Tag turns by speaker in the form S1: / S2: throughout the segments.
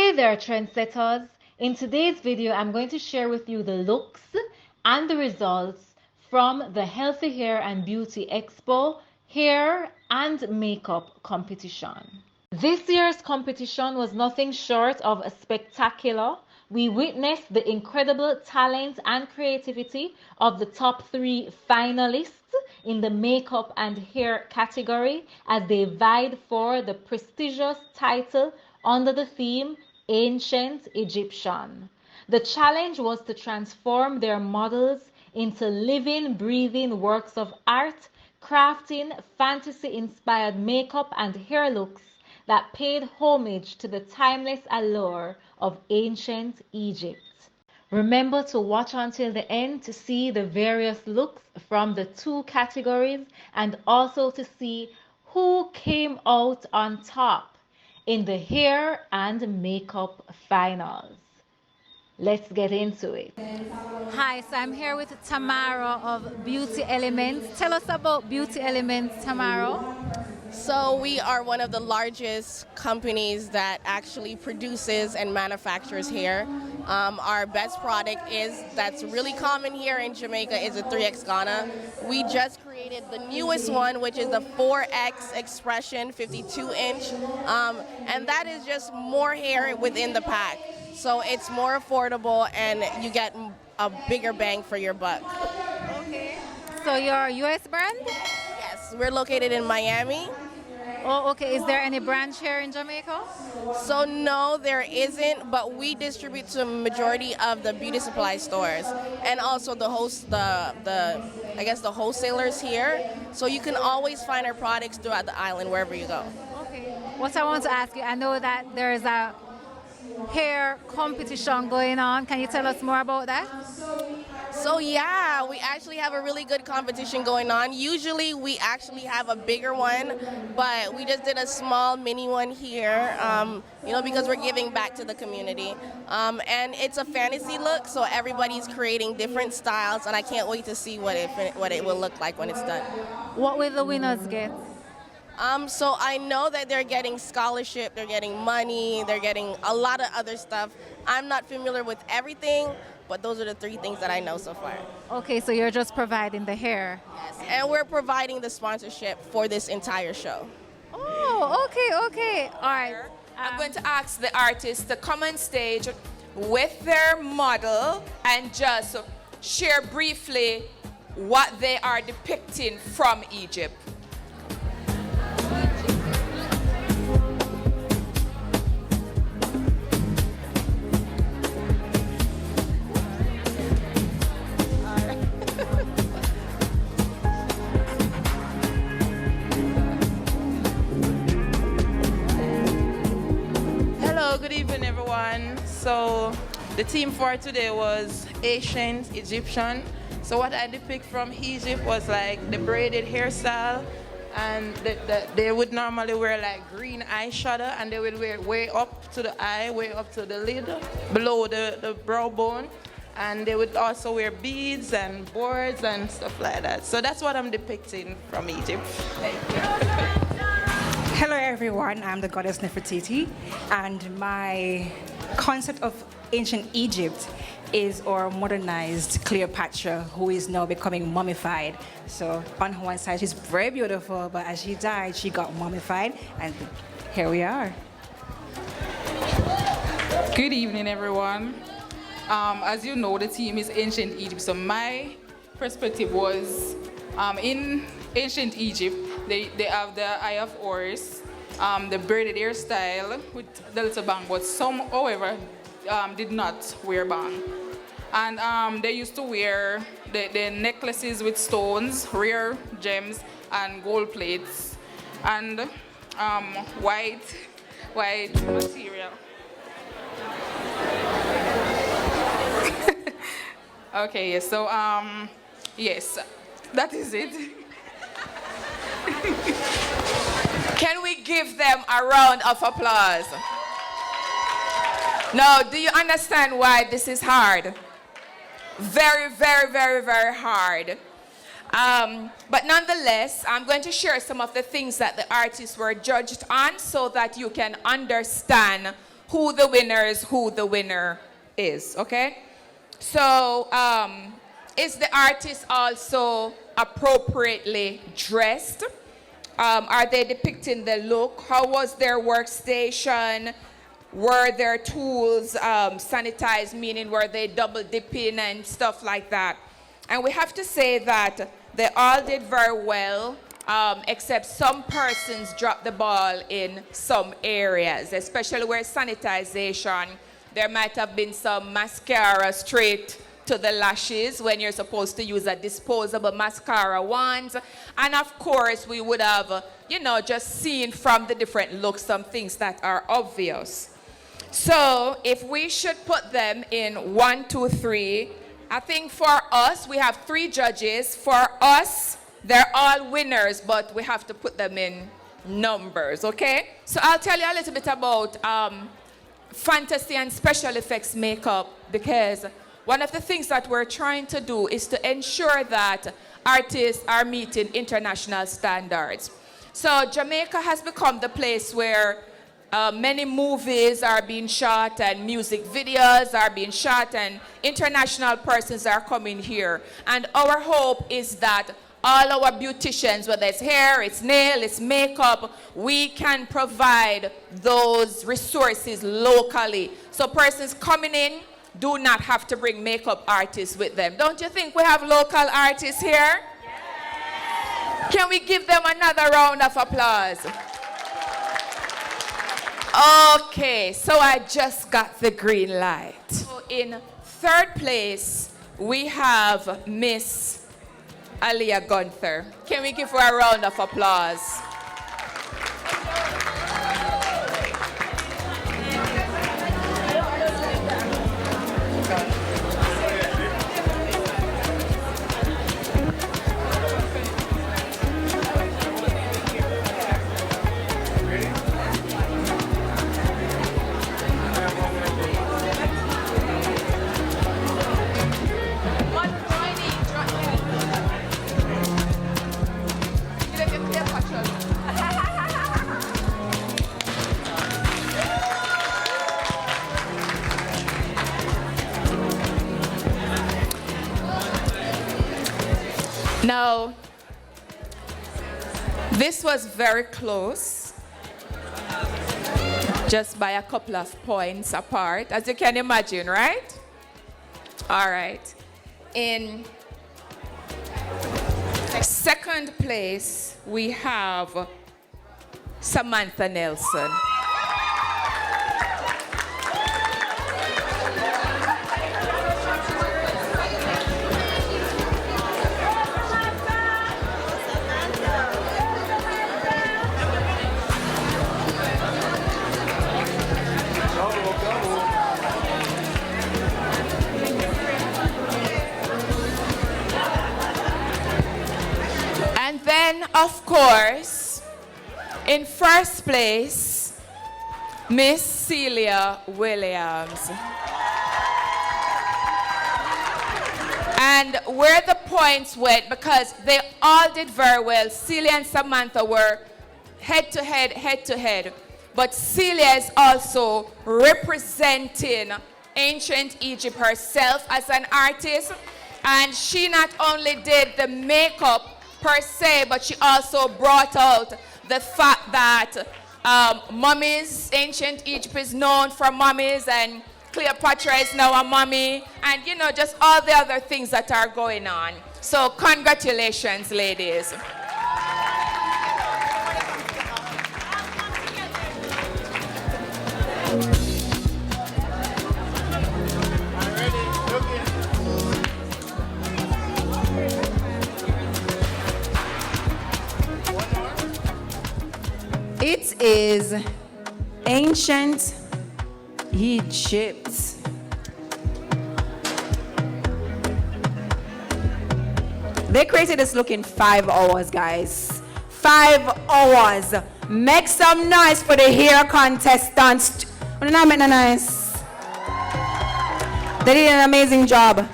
S1: Hey there, trendsetters. In today's video, I'm going to share with you the looks and the results from the Healthy Hair and Beauty Expo hair and makeup competition. This year's competition was nothing short of spectacular. We witnessed the incredible talent and creativity of the top 3 finalists in the makeup and hair category as they vied for the prestigious title under the theme Ancient Egyptian. The challenge was to transform their models into living, breathing works of art, crafting fantasy-inspired makeup and hair looks that paid homage to the timeless allure of ancient Egypt. Remember to watch until the end to see the various looks from the 2 categories and also to see who came out on top in the hair and makeup finals. Let's get into it. Hi, so I'm here with Tamara of Beauty Elements. Tell us about Beauty Elements, Tamara.
S2: So we are one of the largest companies that actually produces and manufactures hair. Our best product that's really common here in Jamaica is a 3X Ghana. We just created the newest one, which is the 4X Expression 52-inch, and that is just more hair within the pack. So it's more affordable and you get a bigger bang for your buck.
S1: Okay. So you're a US brand?
S2: Yes, we're located in Miami.
S1: Oh, okay. Is there any branch here in Jamaica?
S2: So no, there isn't, but we distribute to a majority of the beauty supply stores and also the wholesalers here. So you can always find our products throughout the island wherever you go.
S1: Okay. What I want to ask you, I know that there is a hair competition going on. Can you tell us more about that?
S2: So yeah, we actually have a really good competition going on. Usually we actually have a bigger one, but we just did a small mini one here, because we're giving back to the community. And it's a fantasy look, so everybody's creating different styles, and I can't wait to see what it will look like when it's done.
S1: What will the winners get?
S2: So I know that they're getting scholarship, they're getting money, they're getting a lot of other stuff. I'm not familiar with everything, but those are the 3 things that I know so far.
S1: Okay, so you're just providing the hair.
S2: Yes, and we're providing the sponsorship for this entire show.
S1: Oh, okay. All right.
S3: I'm going to ask the artists to come on stage with their model and just share briefly what they are depicting from Egypt.
S4: Good evening, everyone. So the theme for today was ancient Egyptian. So what I depict from Egypt was like the braided hairstyle, and they would normally wear like green eyeshadow, and they would wear way up to the eye, way up to the lid, below the brow bone, and they would also wear beads and boards and stuff like that. So that's what I'm depicting from Egypt. Thank you.
S5: Hello everyone, I'm the goddess Nefertiti, and my concept of ancient Egypt is our modernized Cleopatra, who is now becoming mummified. So on one side she's very beautiful, but as she died she got mummified, and here we are.
S6: Good evening everyone. As you know, the theme is ancient Egypt, so my perspective was in ancient Egypt, they have the Eye of Horus, the braided hairstyle with the little bang, but some, however, did not wear bang. And they used to wear the necklaces with stones, rare gems, and gold plates, and white material. Okay, so yes, that is it.
S3: Can we give them a round of applause? Now, do you understand why this is hard? Very, very, very, very hard. But nonetheless, I'm going to share some of the things that the artists were judged on so that you can understand who the winner is, okay? So, is the artist also appropriately dressed? Are they depicting the look? How was their workstation? Were their tools sanitized, meaning were they double dipping and stuff like that? And we have to say that they all did very well, except some persons dropped the ball in some areas, especially where sanitization. There might have been some mascara straight to the lashes when you're supposed to use a disposable mascara wand. And of course, we would have, you know, just seen from the different looks some things that are obvious. So if we should put them in 1, 2, 3, I think for us, we have 3 judges. For us, they're all winners, but we have to put them in numbers, okay? So I'll tell you a little bit about fantasy and special effects makeup, because one of the things that we're trying to do is to ensure that artists are meeting international standards. So Jamaica has become the place where many movies are being shot and music videos are being shot and international persons are coming here. And our hope is that all our beauticians, whether it's hair, it's nail, it's makeup, we can provide those resources locally. So persons coming in do not have to bring makeup artists with them. Don't you think we have local artists here? Yes. Can we give them another round of applause? Okay, so I just got the green light. So in 3rd place, we have Miss Aliyah Gunther. Can we give her a round of applause? Now, this was very close, just by a couple of points apart, as you can imagine, right? All right. In 2nd place, we have Samantha Nelson. And then, of course, in 1st place, Miss Celia Williams. And where the points went, because they all did very well, Celia and Samantha were head to head. But Celia is also representing ancient Egypt herself as an artist. And she not only did the makeup per se, but she also brought out the fact that mummies, ancient Egypt is known for mummies, and Cleopatra is now a mummy, and you know, just all the other things that are going on. So congratulations, ladies.
S7: It is ancient Egypt. They created this look in 5 hours, guys. 5 hours. Make some noise for the hair contestants. What not make no noise? They did an amazing job.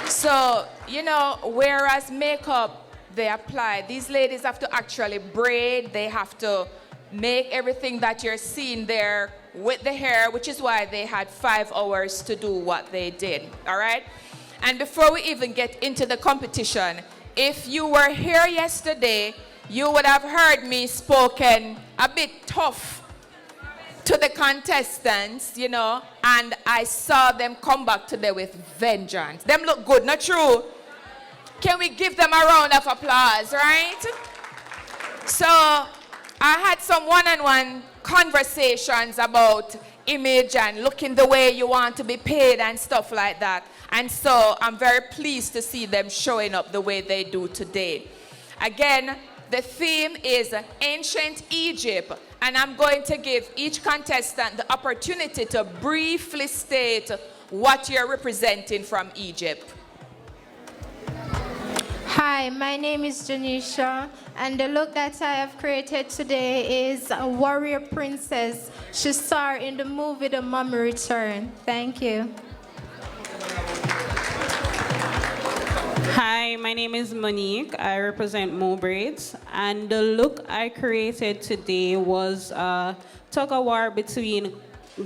S3: So, you know, whereas makeup, they apply, these ladies have to actually braid, they have to make everything that you're seeing there with the hair, which is why they had 5 hours to do what they did, all right? And before we even get into the competition, if you were here yesterday, you would have heard me spoken a bit tough to the contestants, you know, and I saw them come back today with vengeance. Them look good, not true? Can we give them a round of applause, right? So I had some one-on-one conversations about image and looking the way you want to be paid and stuff like that. And so I'm very pleased to see them showing up the way they do today. Again, the theme is Ancient Egypt, and I'm going to give each contestant the opportunity to briefly state what you're representing from Egypt.
S8: Hi, my name is Janisha, and the look that I have created today is a warrior princess. She saw in the movie The Mummy Return. Thank you.
S9: Hi, my name is Monique. I represent Mo Braids, and the look I created today was a tug-of-war between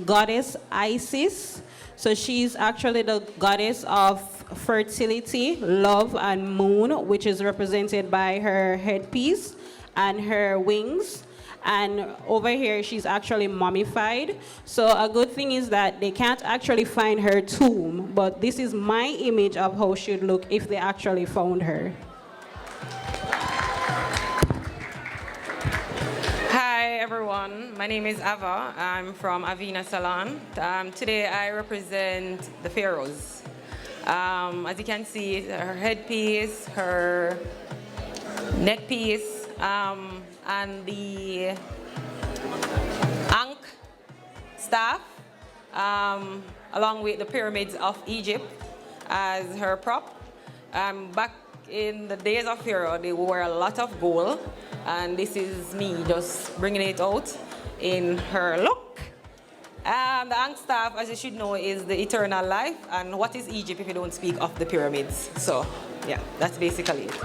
S9: goddess Isis. So she's actually the goddess of fertility, love, and moon, which is represented by her headpiece and her wings. And over here, she's actually mummified. So a good thing is that they can't actually find her tomb, but this is my image of how she'd look if they actually found her.
S10: Hi everyone, my name is Ava. I'm from Avina Salon. Today I represent the pharaohs. As you can see, her headpiece, her neckpiece, and the ankh staff, along with the pyramids of Egypt as her prop. Back in the days of Pharaoh, they wore a lot of gold, and this is me just bringing it out in her look. The ankh staff, as you should know, is the eternal life, and what is Egypt if you don't speak of the pyramids? So, yeah, that's basically it.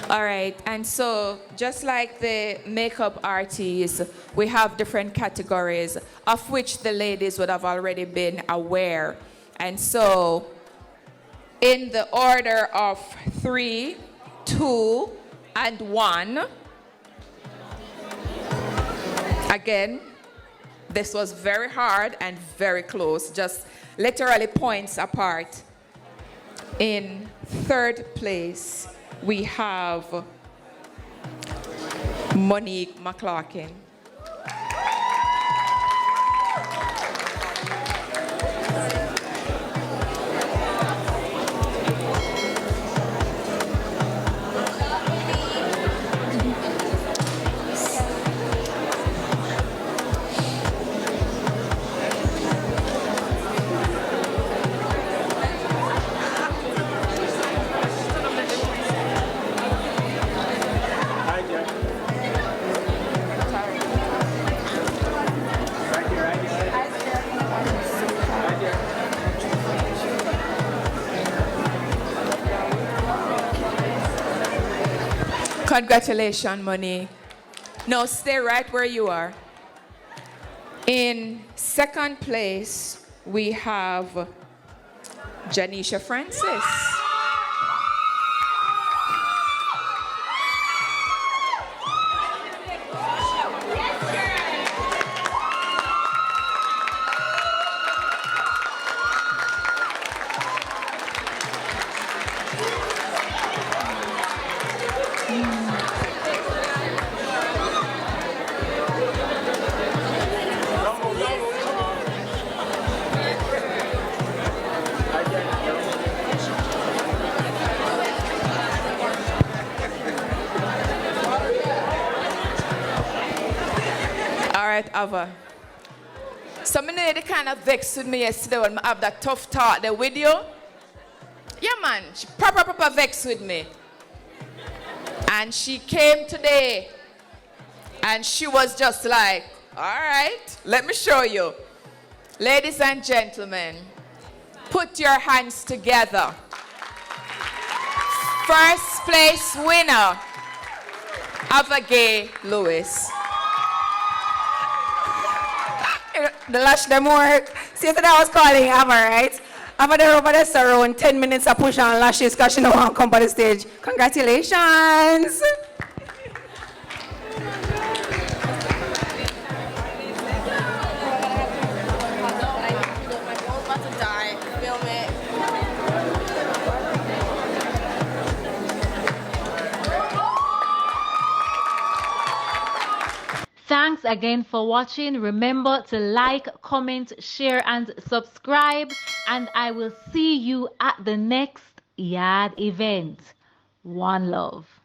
S3: All right, and so just like the makeup artists, we have different categories of which the ladies would have already been aware. And so in the order of 3, 2, and 1, again, this was very hard and very close, just literally points apart. In 3rd place, we have Monique McClarkin. Congratulations, Monique. Now stay right where you are. In 2nd place, we have Janisha Francis. Ava. So I know they kind of vexed with me yesterday when I have that tough talk there with you. Yeah, man, she proper vexed with me. And she came today and she was just like, all right, let me show you. Ladies and gentlemen, put your hands together. 1st place winner Ava Gay Lewis.
S7: The lash them work. See, yesterday I was calling Ava, right? Ava there over there around 10 minutes of push on lashes because she don't want to come on the stage. Congratulations.
S1: Thanks again for watching. Remember to like, comment, share, and subscribe. And I will see you at the next Yaad event. One love.